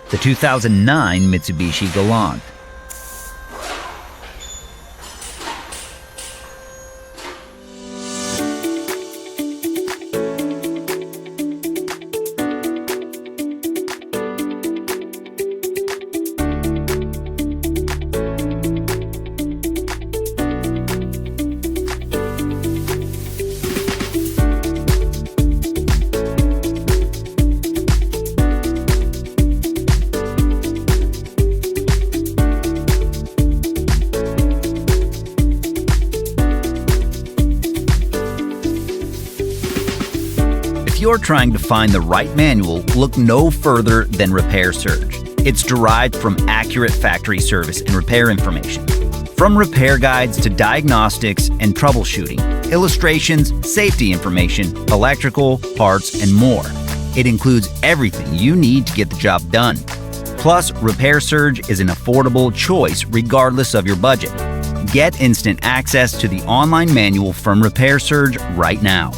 the 2009 Mitsubishi Galant. If you're trying to find the right manual, look no further than Repair Surge. It's derived from accurate factory service and repair information. From repair guides to diagnostics and troubleshooting, illustrations, safety information, electrical, parts, and more. It includes everything you need to get the job done. Plus, Repair Surge is an affordable choice regardless of your budget. Get instant access to the online manual from Repair Surge right now.